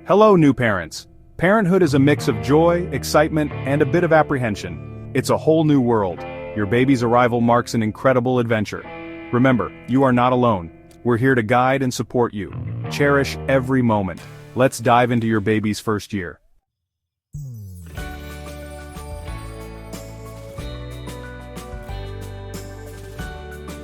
Hello, new parents. Parenthood is a mix of joy, excitement, and a bit of apprehension. It's a whole new world. Your baby's arrival marks an incredible adventure. Remember, you are not alone. We're here to guide and support you. Cherish every moment. Let's dive into your baby's first year.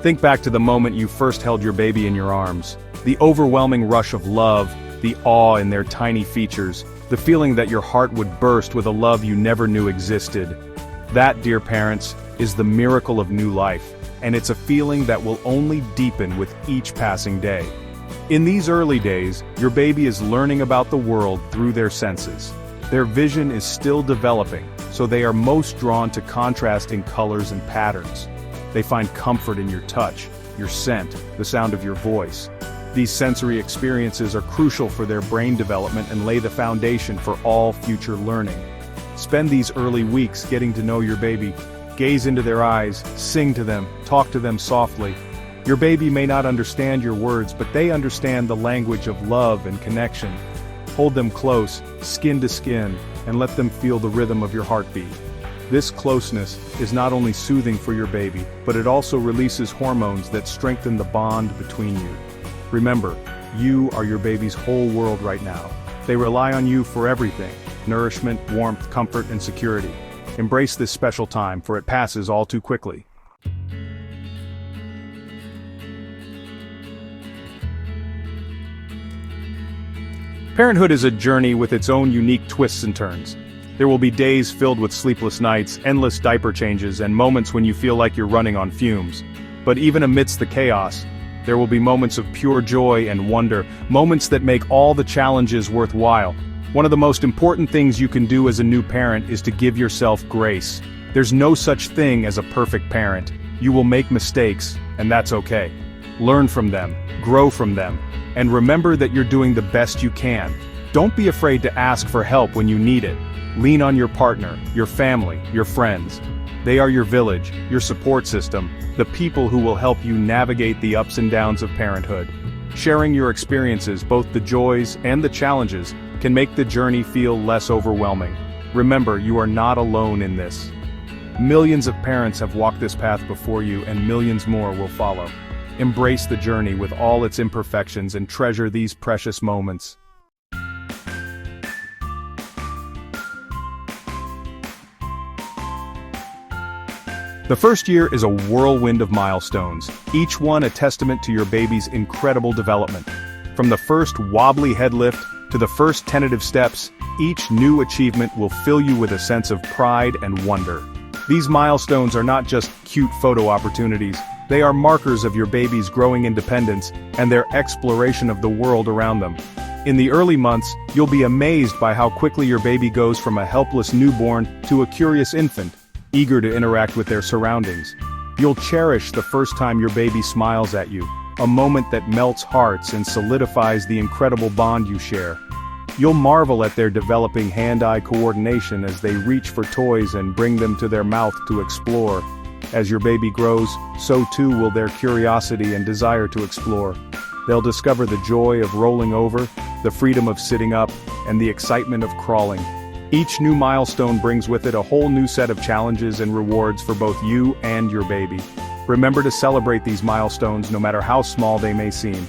Think back to the moment you first held your baby in your arms. The overwhelming rush of love, the awe in their tiny features, the feeling that your heart would burst with a love you never knew existed. That, dear parents, is the miracle of new life, and it's a feeling that will only deepen with each passing day. In these early days, your baby is learning about the world through their senses. Their vision is still developing, so they are most drawn to contrasting colors and patterns. They find comfort in your touch, your scent, the sound of your voice. These sensory experiences are crucial for their brain development and lay the foundation for all future learning. Spend these early weeks getting to know your baby. Gaze into their eyes, sing to them, talk to them softly. Your baby may not understand your words, but they understand the language of love and connection. Hold them close, skin to skin, and let them feel the rhythm of your heartbeat. This closeness is not only soothing for your baby, but it also releases hormones that strengthen the bond between you. Remember, you are your baby's whole world right now. They rely on you for everything: nourishment, warmth, comfort, and security. Embrace this special time, for it passes all too quickly. Parenthood is a journey with its own unique twists and turns. There will be days filled with sleepless nights, endless diaper changes, and moments when you feel like you're running on fumes. But even amidst the chaos, there will be moments of pure joy and wonder, moments that make all the challenges worthwhile. One of the most important things you can do as a new parent is to give yourself grace. There's no such thing as a perfect parent. You will make mistakes, and that's okay. Learn from them, grow from them, and remember that you're doing the best you can. Don't be afraid to ask for help when you need it. Lean on your partner, your family, your friends. They are your village, your support system, the people who will help you navigate the ups and downs of parenthood. Sharing your experiences, both the joys and the challenges, can make the journey feel less overwhelming. Remember, you are not alone in this. Millions of parents have walked this path before you, and millions more will follow. Embrace the journey with all its imperfections and treasure these precious moments. The first year is a whirlwind of milestones, each one a testament to your baby's incredible development. From the first wobbly head lift to the first tentative steps, each new achievement will fill you with a sense of pride and wonder. These milestones are not just cute photo opportunities, they are markers of your baby's growing independence and their exploration of the world around them. In the early months, you'll be amazed by how quickly your baby goes from a helpless newborn to a curious infant, eager to interact with their surroundings. You'll cherish the first time your baby smiles at you, a moment that melts hearts and solidifies the incredible bond you share. You'll marvel at their developing hand-eye coordination as they reach for toys and bring them to their mouth to explore. As your baby grows, so too will their curiosity and desire to explore. They'll discover the joy of rolling over, the freedom of sitting up, and the excitement of crawling. Each new milestone brings with it a whole new set of challenges and rewards for both you and your baby. Remember to celebrate these milestones no matter how small they may seem.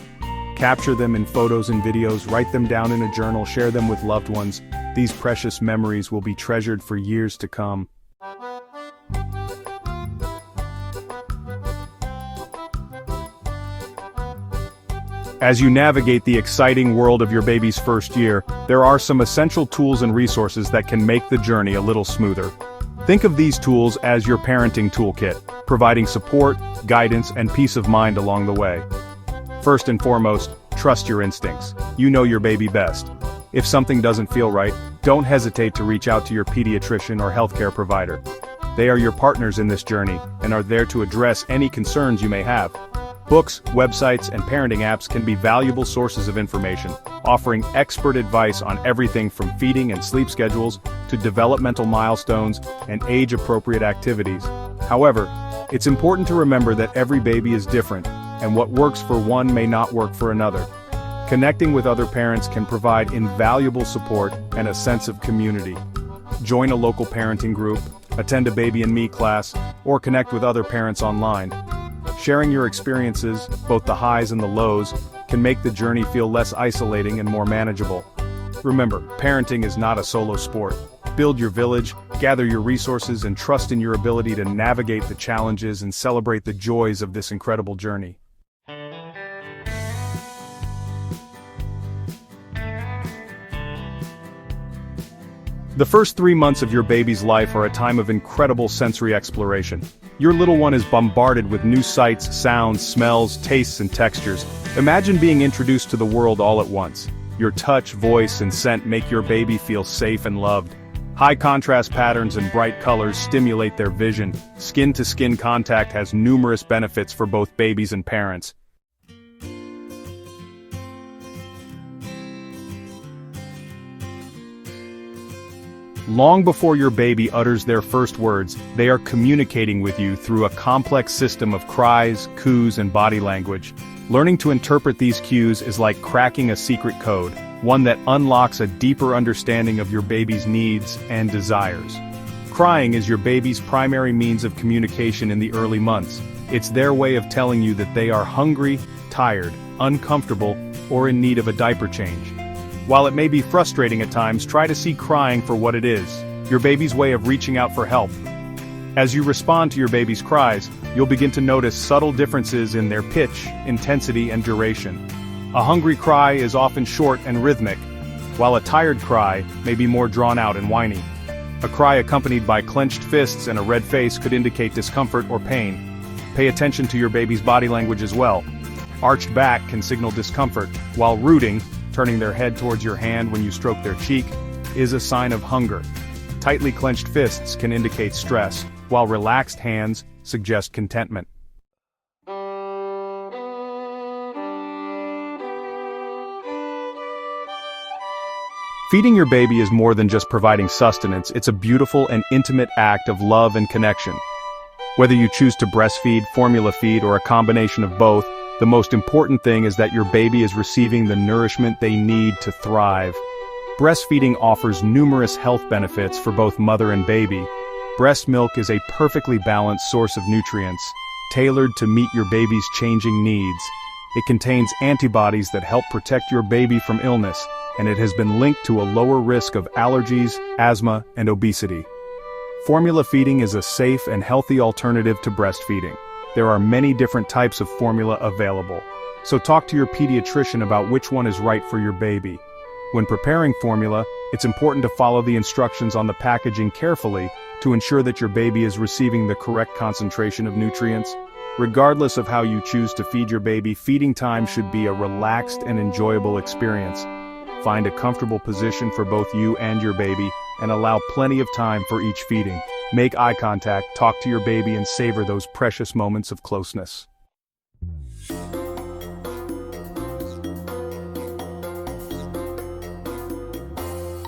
Capture them in photos and videos, write them down in a journal, share them with loved ones. These precious memories will be treasured for years to come. As you navigate the exciting world of your baby's first year, there are some essential tools and resources that can make the journey a little smoother. Think of these tools as your parenting toolkit, providing support, guidance, and peace of mind along the way. First and foremost, trust your instincts. You know your baby best. If something doesn't feel right, don't hesitate to reach out to your pediatrician or healthcare provider. They are your partners in this journey and are there to address any concerns you may have. Books, websites, and parenting apps can be valuable sources of information, offering expert advice on everything from feeding and sleep schedules to developmental milestones and age-appropriate activities. However, it's important to remember that every baby is different, and what works for one may not work for another. Connecting with other parents can provide invaluable support and a sense of community. Join a local parenting group, attend a Baby and Me class, or connect with other parents online. Sharing your experiences, both the highs and the lows, can make the journey feel less isolating and more manageable. Remember, parenting is not a solo sport. Build your village, gather your resources, and trust in your ability to navigate the challenges and celebrate the joys of this incredible journey. The first 3 months of your baby's life are a time of incredible sensory exploration. Your little one is bombarded with new sights, sounds, smells, tastes, and textures. Imagine being introduced to the world all at once. Your touch, voice, and scent make your baby feel safe and loved. High contrast patterns and bright colors stimulate their vision. Skin-to-skin contact has numerous benefits for both babies and parents. Long before your baby utters their first words, they are communicating with you through a complex system of cries, coos, and body language. Learning to interpret these cues is like cracking a secret code, one that unlocks a deeper understanding of your baby's needs and desires. Crying is your baby's primary means of communication in the early months. It's their way of telling you that they are hungry, tired, uncomfortable, or in need of a diaper change. While it may be frustrating at times, try to see crying for what it is, your baby's way of reaching out for help. As you respond to your baby's cries, you'll begin to notice subtle differences in their pitch, intensity, and duration. A hungry cry is often short and rhythmic, while a tired cry may be more drawn out and whiny. A cry accompanied by clenched fists and a red face could indicate discomfort or pain. Pay attention to your baby's body language as well. Arched back can signal discomfort, while rooting, turning their head towards your hand when you stroke their cheek, is a sign of hunger. Tightly clenched fists can indicate stress, while relaxed hands suggest contentment. Feeding your baby is more than just providing sustenance, it's a beautiful and intimate act of love and connection. Whether you choose to breastfeed, formula feed, or a combination of both, the most important thing is that your baby is receiving the nourishment they need to thrive. Breastfeeding offers numerous health benefits for both mother and baby. Breast milk is a perfectly balanced source of nutrients, tailored to meet your baby's changing needs. It contains antibodies that help protect your baby from illness, and it has been linked to a lower risk of allergies, asthma, and obesity. Formula feeding is a safe and healthy alternative to breastfeeding. There are many different types of formula available, so talk to your pediatrician about which one is right for your baby. When preparing formula, it's important to follow the instructions on the packaging carefully to ensure that your baby is receiving the correct concentration of nutrients. Regardless of how you choose to feed your baby, feeding time should be a relaxed and enjoyable experience. Find a comfortable position for both you and your baby, and allow plenty of time for each feeding. Make eye contact, talk to your baby, and savor those precious moments of closeness.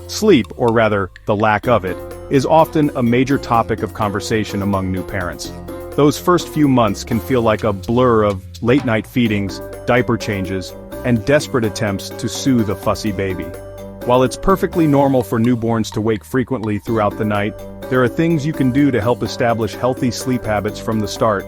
Sleep, or rather, the lack of it, is often a major topic of conversation among new parents. Those first few months can feel like a blur of late-night feedings, diaper changes, and desperate attempts to soothe a fussy baby. While it's perfectly normal for newborns to wake frequently throughout the night, there are things you can do to help establish healthy sleep habits from the start.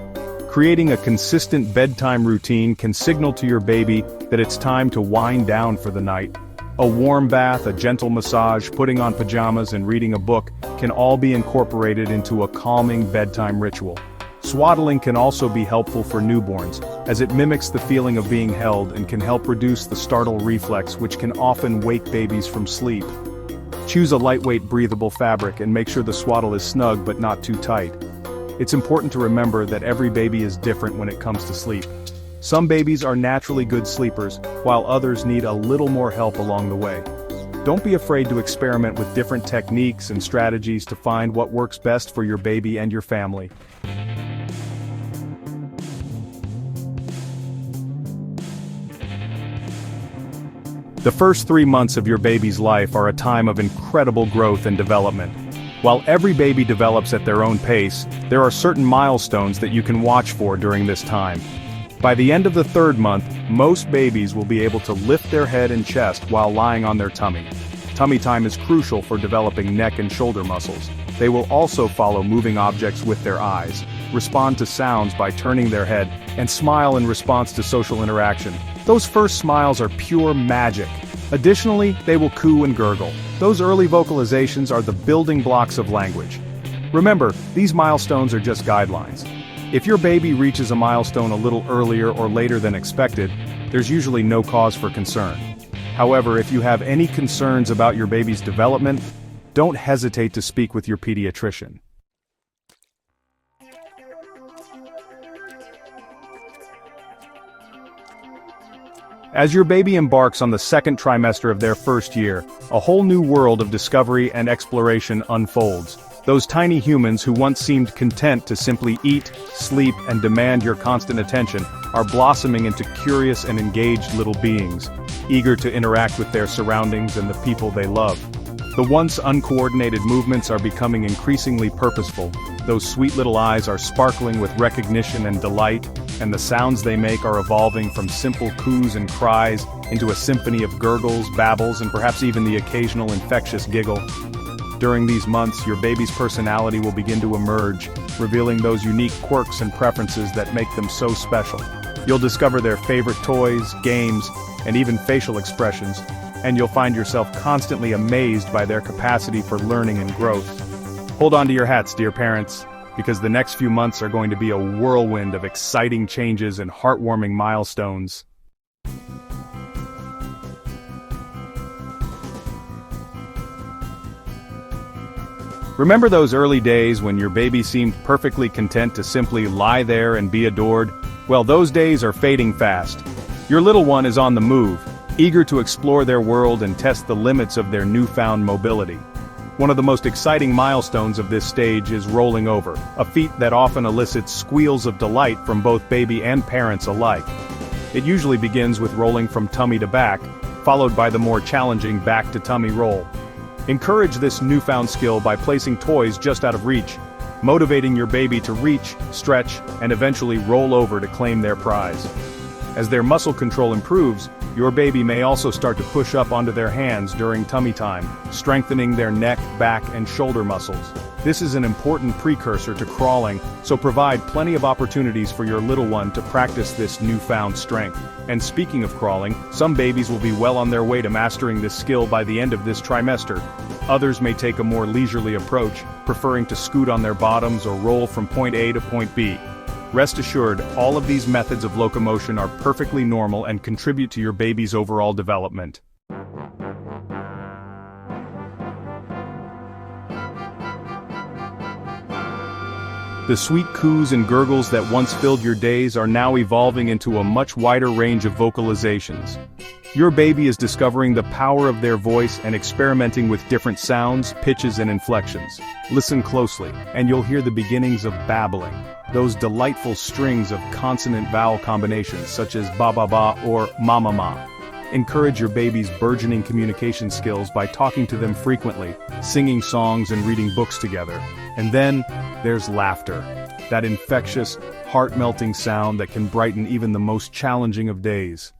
Creating a consistent bedtime routine can signal to your baby that it's time to wind down for the night. A warm bath, a gentle massage, putting on pajamas, and reading a book can all be incorporated into a calming bedtime ritual. Swaddling can also be helpful for newborns, as it mimics the feeling of being held and can help reduce the startle reflex, which can often wake babies from sleep. Choose a lightweight, breathable fabric and make sure the swaddle is snug but not too tight. It's important to remember that every baby is different when it comes to sleep. Some babies are naturally good sleepers, while others need a little more help along the way. Don't be afraid to experiment with different techniques and strategies to find what works best for your baby and your family. The first 3 months of your baby's life are a time of incredible growth and development. While every baby develops at their own pace, there are certain milestones that you can watch for during this time. By the end of the 3rd month, Most babies will be able to lift their head and chest while lying on their tummy. Tummy time is crucial for developing neck and shoulder muscles. They will also follow moving objects with their eyes, respond to sounds by turning their head, and smile in response to social interaction. Those first smiles are pure magic. Additionally, they will coo and gurgle. Those early vocalizations are the building blocks of language. Remember, these milestones are just guidelines. If your baby reaches a milestone a little earlier or later than expected, there's usually no cause for concern. However, if you have any concerns about your baby's development, don't hesitate to speak with your pediatrician. As your baby embarks on the second trimester of their first year, a whole new world of discovery and exploration unfolds. Those tiny humans who once seemed content to simply eat, sleep, and demand your constant attention are blossoming into curious and engaged little beings, eager to interact with their surroundings and the people they love. The once uncoordinated movements are becoming increasingly purposeful. Those sweet little eyes are sparkling with recognition and delight, and the sounds they make are evolving from simple coos and cries into a symphony of gurgles, babbles, and perhaps even the occasional infectious giggle. During these months, your baby's personality will begin to emerge, revealing those unique quirks and preferences that make them so special. You'll discover their favorite toys, games, and even facial expressions, and you'll find yourself constantly amazed by their capacity for learning and growth. Hold on to your hats, dear parents, because the next few months are going to be a whirlwind of exciting changes and heartwarming milestones. Remember those early days when your baby seemed perfectly content to simply lie there and be adored? Well, those days are fading fast. Your little one is on the move, eager to explore their world and test the limits of their newfound mobility. One of the most exciting milestones of this stage is rolling over, a feat that often elicits squeals of delight from both baby and parents alike. It usually begins with rolling from tummy to back, followed by the more challenging back-to-tummy roll. Encourage this newfound skill by placing toys just out of reach, motivating your baby to reach, stretch, and eventually roll over to claim their prize. As their muscle control improves, your baby may also start to push up onto their hands during tummy time, strengthening their neck, back, and shoulder muscles. This is an important precursor to crawling, so provide plenty of opportunities for your little one to practice this newfound strength. And speaking of crawling, some babies will be well on their way to mastering this skill by the end of this trimester. Others may take a more leisurely approach, preferring to scoot on their bottoms or roll from point A to point B. Rest assured, all of these methods of locomotion are perfectly normal and contribute to your baby's overall development. The sweet coos and gurgles that once filled your days are now evolving into a much wider range of vocalizations. Your baby is discovering the power of their voice and experimenting with different sounds, pitches, and inflections. Listen closely, and you'll hear the beginnings of babbling. Those delightful strings of consonant-vowel combinations such as ba-ba-ba or ma-ma-ma. Encourage your baby's burgeoning communication skills by talking to them frequently, singing songs and reading books together. And then, there's laughter. That infectious, heart-melting sound that can brighten even the most challenging of days.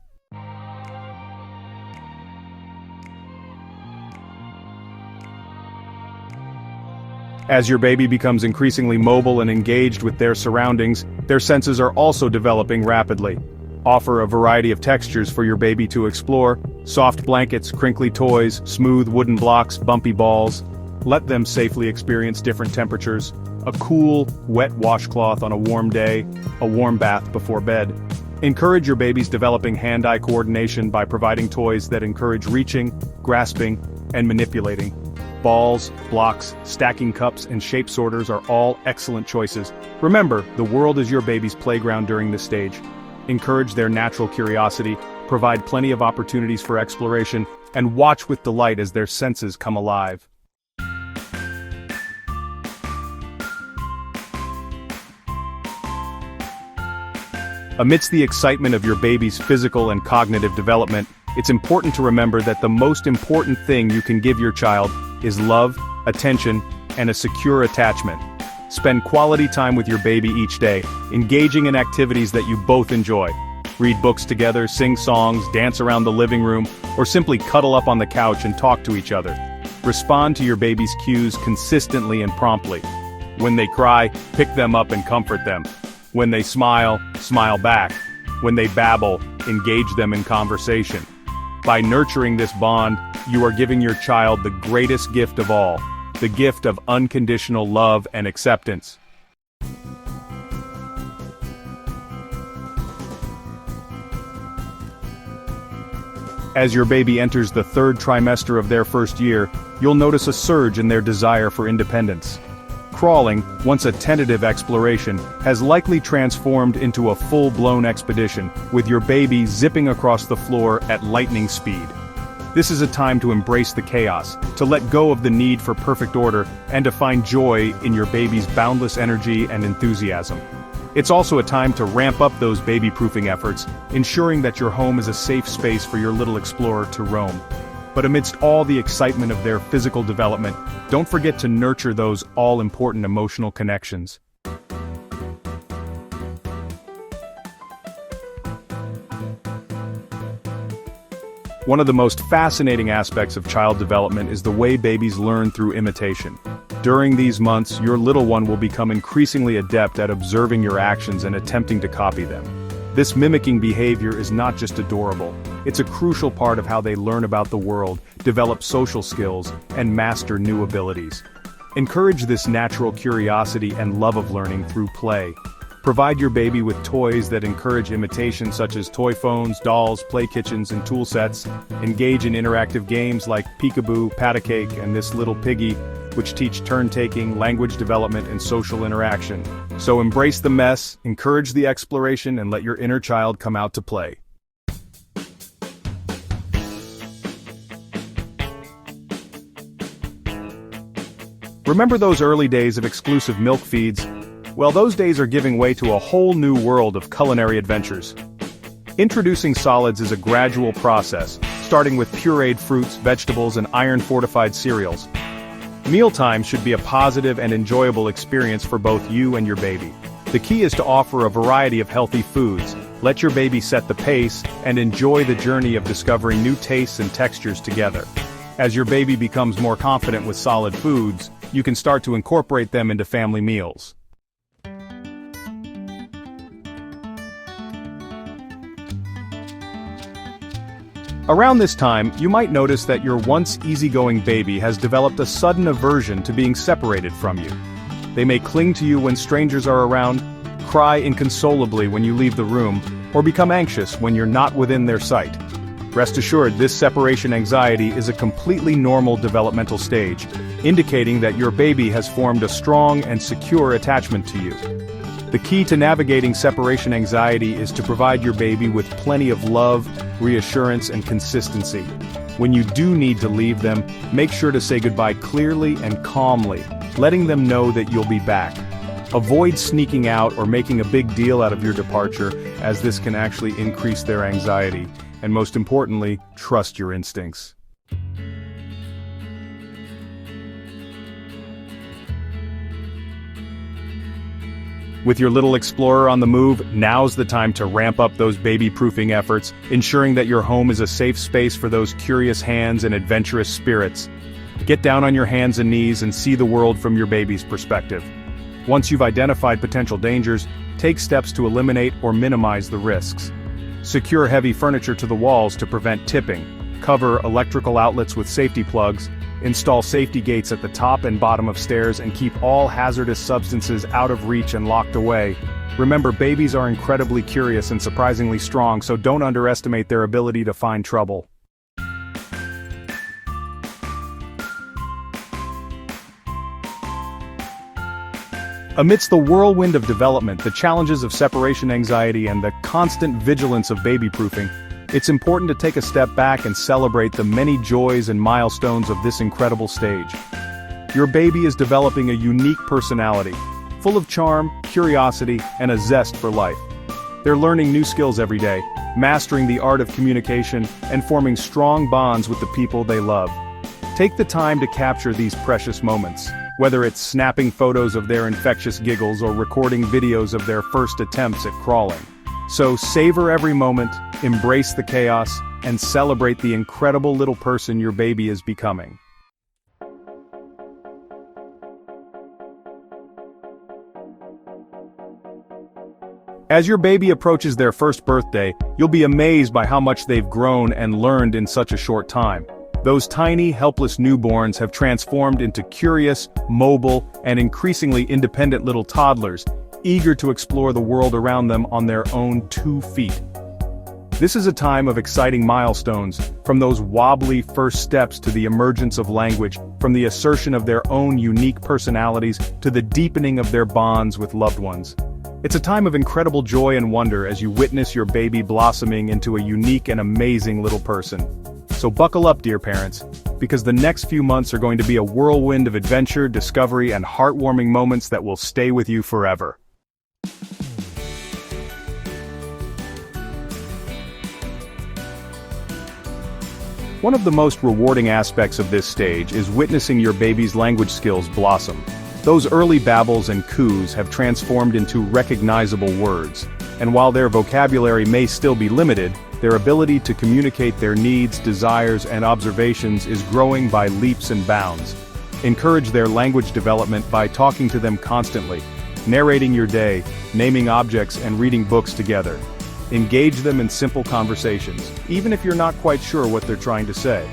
As your baby becomes increasingly mobile and engaged with their surroundings, their senses are also developing rapidly. Offer a variety of textures for your baby to explore: soft blankets, crinkly toys, smooth wooden blocks, bumpy balls. Let them safely experience different temperatures: a cool, wet washcloth on a warm day, a warm bath before bed. Encourage your baby's developing hand-eye coordination by providing toys that encourage reaching, grasping, and manipulating. Balls, blocks, stacking cups, and shape sorters are all excellent choices. Remember, the world is your baby's playground during this stage. Encourage their natural curiosity, provide plenty of opportunities for exploration, and watch with delight as their senses come alive. Amidst the excitement of your baby's physical and cognitive development, it's important to remember that the most important thing you can give your child is love, attention, and a secure attachment. Spend quality time with your baby each day, engaging in activities that you both enjoy. Read books together, sing songs, dance around the living room, or simply cuddle up on the couch and talk to each other. Respond to your baby's cues consistently and promptly. When they cry, pick them up and comfort them. When they smile, smile back. When they babble, engage them in conversation. By nurturing this bond, you are giving your child the greatest gift of all, the gift of unconditional love and acceptance. As your baby enters the third trimester of their first year, you'll notice a surge in their desire for independence. Crawling, once a tentative exploration, has likely transformed into a full-blown expedition, with your baby zipping across the floor at lightning speed. This is a time to embrace the chaos, to let go of the need for perfect order, and to find joy in your baby's boundless energy and enthusiasm. It's also a time to ramp up those baby-proofing efforts, ensuring that your home is a safe space for your little explorer to roam. But amidst all the excitement of their physical development, don't forget to nurture those all-important emotional connections. One of the most fascinating aspects of child development is the way babies learn through imitation. During these months, your little one will become increasingly adept at observing your actions and attempting to copy them. This mimicking behavior is not just adorable, it's a crucial part of how they learn about the world, develop social skills, and master new abilities. Encourage this natural curiosity and love of learning through play. Provide your baby with toys that encourage imitation, such as toy phones, dolls, play kitchens, and tool sets. Engage in interactive games like Peekaboo, Pat-a-Cake, and This Little Piggy, which teach turn-taking, language development, and social interaction. So embrace the mess, encourage the exploration, and let your inner child come out to play. Remember those early days of exclusive milk feeds? Well, those days are giving way to a whole new world of culinary adventures. Introducing solids is a gradual process, starting with pureed fruits, vegetables, and iron-fortified cereals. Mealtime should be a positive and enjoyable experience for both you and your baby. The key is to offer a variety of healthy foods, let your baby set the pace, and enjoy the journey of discovering new tastes and textures together. As your baby becomes more confident with solid foods, you can start to incorporate them into family meals. Around this time, you might notice that your once easygoing baby has developed a sudden aversion to being separated from you. They may cling to you when strangers are around, cry inconsolably when you leave the room, or become anxious when you're not within their sight. Rest assured, this separation anxiety is a completely normal developmental stage, indicating that your baby has formed a strong and secure attachment to you. The key to navigating separation anxiety is to provide your baby with plenty of love, reassurance, and consistency. When you do need to leave them, make sure to say goodbye clearly and calmly, letting them know that you'll be back. Avoid sneaking out or making a big deal out of your departure, as this can actually increase their anxiety. And most importantly, trust your instincts. With your little explorer on the move, now's the time to ramp up those baby-proofing efforts, ensuring that your home is a safe space for those curious hands and adventurous spirits. Get down on your hands and knees and see the world from your baby's perspective. Once you've identified potential dangers, take steps to eliminate or minimize the risks. Secure heavy furniture to the walls to prevent tipping. Cover electrical outlets with safety plugs. Install safety gates at the top and bottom of stairs, and keep all hazardous substances out of reach and locked away. Remember, babies are incredibly curious and surprisingly strong, so don't underestimate their ability to find trouble. Amidst the whirlwind of development, the challenges of separation anxiety, and the constant vigilance of baby-proofing, it's important to take a step back and celebrate the many joys and milestones of this incredible stage. Your baby is developing a unique personality, full of charm, curiosity, and a zest for life. They're learning new skills every day, mastering the art of communication, and forming strong bonds with the people they love. Take the time to capture these precious moments, whether it's snapping photos of their infectious giggles or recording videos of their first attempts at crawling. So savor every moment, embrace the chaos, and celebrate the incredible little person your baby is becoming. As your baby approaches their first birthday, you'll be amazed by how much they've grown and learned in such a short time. Those tiny, helpless newborns have transformed into curious, mobile, and increasingly independent little toddlers, eager to explore the world around them on their own 2 feet. This is a time of exciting milestones, from those wobbly first steps to the emergence of language, from the assertion of their own unique personalities to the deepening of their bonds with loved ones. It's a time of incredible joy and wonder as you witness your baby blossoming into a unique and amazing little person. So buckle up, dear parents, because the next few months are going to be a whirlwind of adventure, discovery, and heartwarming moments that will stay with you forever. One of the most rewarding aspects of this stage is witnessing your baby's language skills blossom. Those early babbles and coos have transformed into recognizable words, and while their vocabulary may still be limited, their ability to communicate their needs, desires, and observations is growing by leaps and bounds. Encourage their language development by talking to them constantly, narrating your day, naming objects, and reading books together. Engage them in simple conversations, even if you're not quite sure what they're trying to say.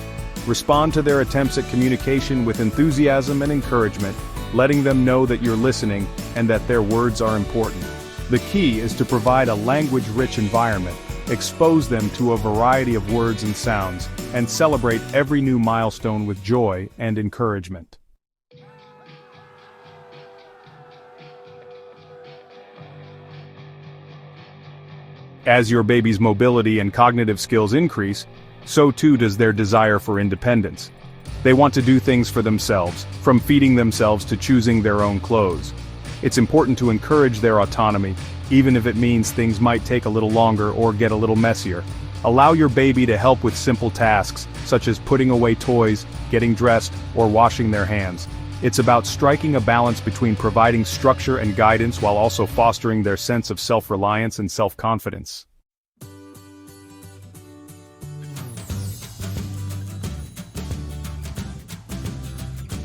Respond to their attempts at communication with enthusiasm and encouragement, letting them know that you're listening and that their words are important. The key is to provide a language-rich environment, expose them to a variety of words and sounds, and celebrate every new milestone with joy and encouragement. As your baby's mobility and cognitive skills increase, so too does their desire for independence. They want to do things for themselves, from feeding themselves to choosing their own clothes. It's important to encourage their autonomy, even if it means things might take a little longer or get a little messier. Allow your baby to help with simple tasks, such as putting away toys, getting dressed, or washing their hands. It's about striking a balance between providing structure and guidance while also fostering their sense of self-reliance and self-confidence.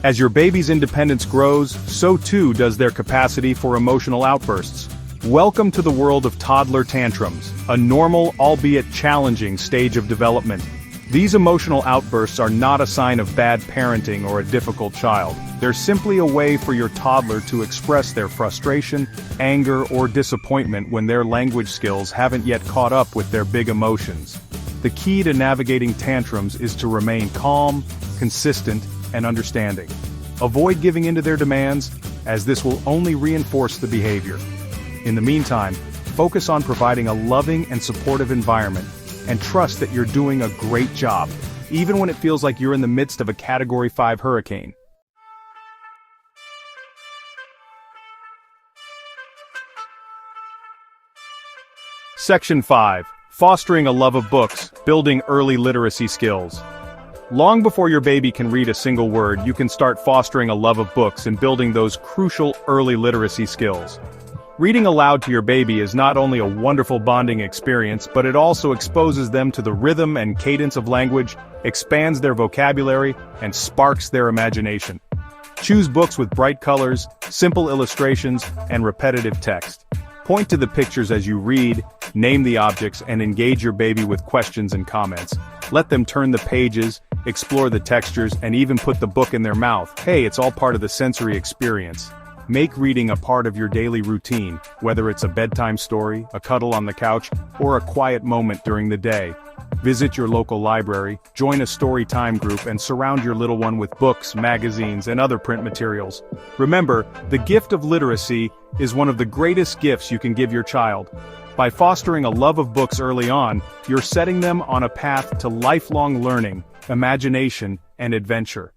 As your baby's independence grows, so too does their capacity for emotional outbursts. Welcome to the world of toddler tantrums, a normal, albeit challenging, stage of development. These emotional outbursts are not a sign of bad parenting or a difficult child. They're simply a way for your toddler to express their frustration, anger, or disappointment when their language skills haven't yet caught up with their big emotions. The key to navigating tantrums is to remain calm, consistent, and understanding. Avoid giving in to their demands, as this will only reinforce the behavior. In the meantime, focus on providing a loving and supportive environment, and trust that you're doing a great job, even when it feels like you're in the midst of a Category 5 hurricane. Section 5. Fostering a love of books, building early literacy skills. Long before your baby can read a single word, you can start fostering a love of books and building those crucial early literacy skills. Reading aloud to your baby is not only a wonderful bonding experience, but it also exposes them to the rhythm and cadence of language, expands their vocabulary, and sparks their imagination. Choose books with bright colors, simple illustrations, and repetitive text. Point to the pictures as you read, name the objects, and engage your baby with questions and comments. Let them turn the pages, explore the textures, and even put the book in their mouth. Hey, it's all part of the sensory experience. Make reading a part of your daily routine, whether it's a bedtime story, a cuddle on the couch, or a quiet moment during the day. Visit your local library, join a story time group, and surround your little one with books, magazines, and other print materials. Remember, the gift of literacy is one of the greatest gifts you can give your child. By fostering a love of books early on, you're setting them on a path to lifelong learning, imagination, and adventure.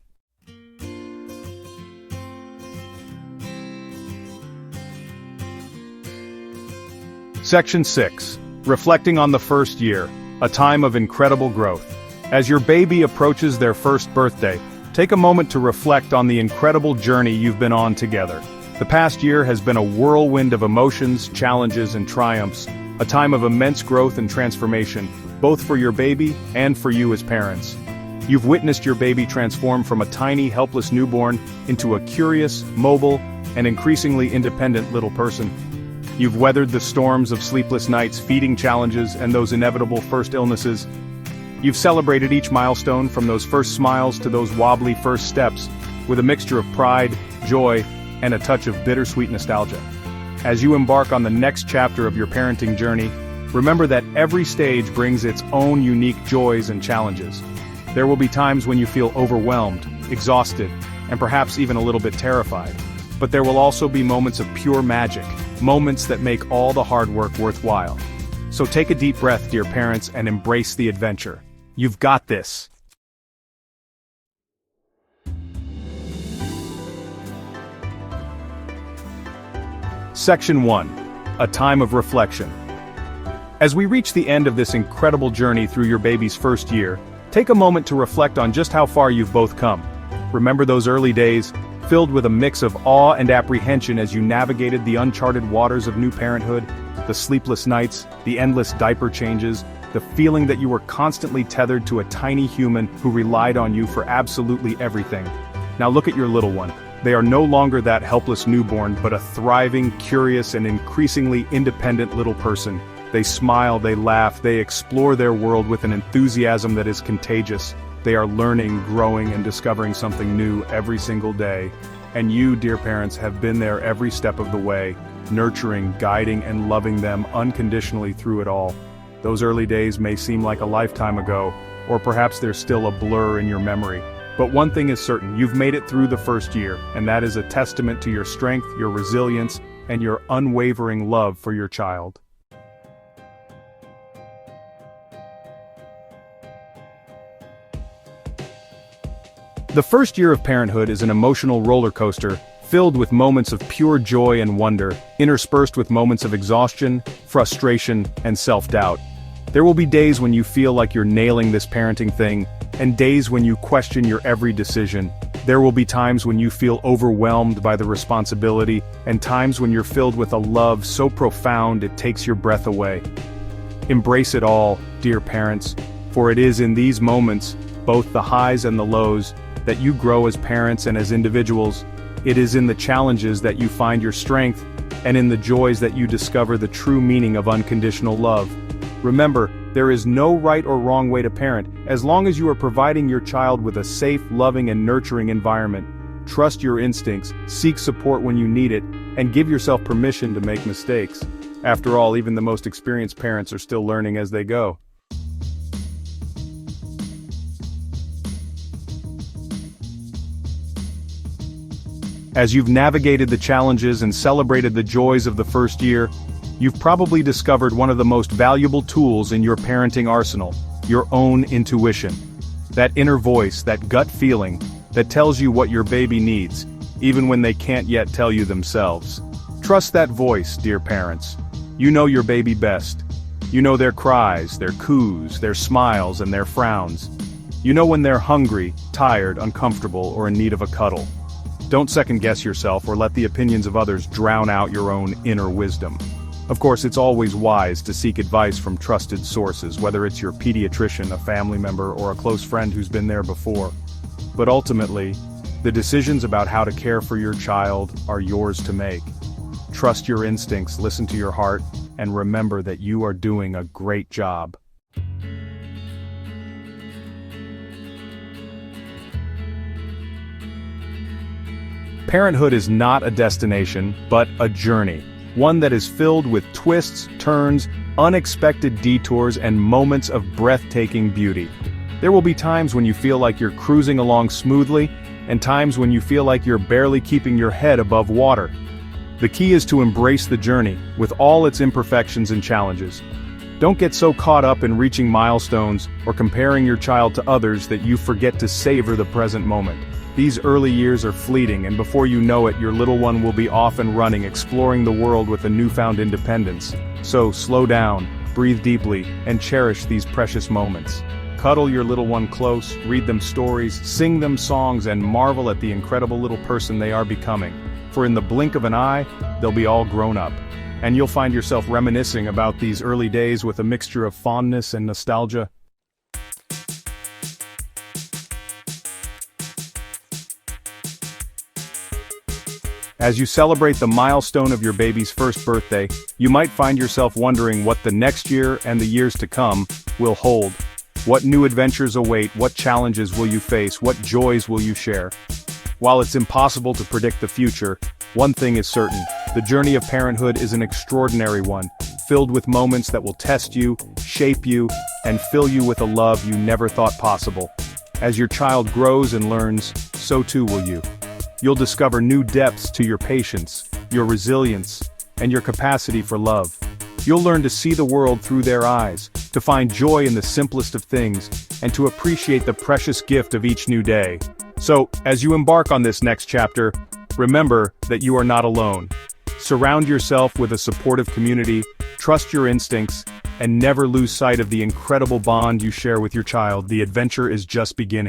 Section 6. Reflecting on the first year, a time of incredible growth. As your baby approaches their first birthday, take a moment to reflect on the incredible journey you've been on together. The past year has been a whirlwind of emotions, challenges, and triumphs, A time of immense growth and transformation, both for your baby and for you as parents. You've witnessed your baby transform from a tiny, helpless newborn into a curious, mobile, and increasingly independent little person. You've weathered the storms of sleepless nights, feeding challenges, and those inevitable first illnesses. You've celebrated each milestone, from those first smiles to those wobbly first steps, with a mixture of pride, joy, and a touch of bittersweet nostalgia. As you embark on the next chapter of your parenting journey, remember that every stage brings its own unique joys and challenges. There will be times when you feel overwhelmed, exhausted, and perhaps even a little bit terrified. But there will also be moments of pure magic, moments that make all the hard work worthwhile. So take a deep breath, dear parents, and embrace the adventure. You've got this. Section 1. A time of reflection. As we reach the end of this incredible journey through your baby's first year, take a moment to reflect on just how far you've both come. Remember those early days, filled with a mix of awe and apprehension as you navigated the uncharted waters of new parenthood, the sleepless nights, the endless diaper changes, the feeling that you were constantly tethered to a tiny human who relied on you for absolutely everything. Now look at your little one. They are no longer that helpless newborn, but a thriving, curious, and increasingly independent little person. They smile, they laugh, they explore their world with an enthusiasm that is contagious. They are learning, growing, and discovering something new every single day. And you, dear parents, have been there every step of the way, nurturing, guiding, and loving them unconditionally through it all. Those early days may seem like a lifetime ago, or perhaps they're still a blur in your memory. But one thing is certain, you've made it through the first year, and that is a testament to your strength, your resilience, and your unwavering love for your child. The first year of parenthood is an emotional roller coaster, filled with moments of pure joy and wonder, interspersed with moments of exhaustion, frustration, and self-doubt. There will be days when you feel like you're nailing this parenting thing, and days when you question your every decision. There will be times when you feel overwhelmed by the responsibility, and times when you're filled with a love so profound it takes your breath away. Embrace it all, dear parents, for it is in these moments, both the highs and the lows, that you grow as parents and as individuals. It is in the challenges that you find your strength, and in the joys that you discover the true meaning of unconditional love. Remember, there is no right or wrong way to parent, as long as you are providing your child with a safe, loving, and nurturing environment. Trust your instincts, seek support when you need it, and give yourself permission to make mistakes. After all, even the most experienced parents are still learning as they go. As you've navigated the challenges and celebrated the joys of the first year, you've probably discovered one of the most valuable tools in your parenting arsenal, your own intuition. That inner voice, that gut feeling, that tells you what your baby needs, even when they can't yet tell you themselves. Trust that voice, dear parents. You know your baby best. You know their cries, their coos, their smiles, and their frowns. You know when they're hungry, tired, uncomfortable, or in need of a cuddle. Don't second-guess yourself or let the opinions of others drown out your own inner wisdom. Of course, it's always wise to seek advice from trusted sources, whether it's your pediatrician, a family member, or a close friend who's been there before. But ultimately, the decisions about how to care for your child are yours to make. Trust your instincts, listen to your heart, and remember that you are doing a great job. Parenthood is not a destination, but a journey. One that is filled with twists, turns, unexpected detours, and moments of breathtaking beauty. There will be times when you feel like you're cruising along smoothly, and times when you feel like you're barely keeping your head above water. The key is to embrace the journey, with all its imperfections and challenges. Don't get so caught up in reaching milestones or comparing your child to others that you forget to savor the present moment. These early years are fleeting, and before you know it, your little one will be off and running, exploring the world with a newfound independence. So, slow down, breathe deeply, and cherish these precious moments. Cuddle your little one close, read them stories, sing them songs, and marvel at the incredible little person they are becoming. For in the blink of an eye, they'll be all grown up. and you'll find yourself reminiscing about these early days with a mixture of fondness and nostalgia. As you celebrate the milestone of your baby's first birthday, you might find yourself wondering what the next year and the years to come will hold. What new adventures await, what challenges will you face, what joys will you share? While it's impossible to predict the future, one thing is certain: the journey of parenthood is an extraordinary one, filled with moments that will test you, shape you, and fill you with a love you never thought possible. As your child grows and learns, so too will you. You'll discover new depths to your patience, your resilience, and your capacity for love. You'll learn to see the world through their eyes, to find joy in the simplest of things, and to appreciate the precious gift of each new day. So, as you embark on this next chapter, remember that you are not alone. Surround yourself with a supportive community, trust your instincts, and never lose sight of the incredible bond you share with your child. The adventure is just beginning.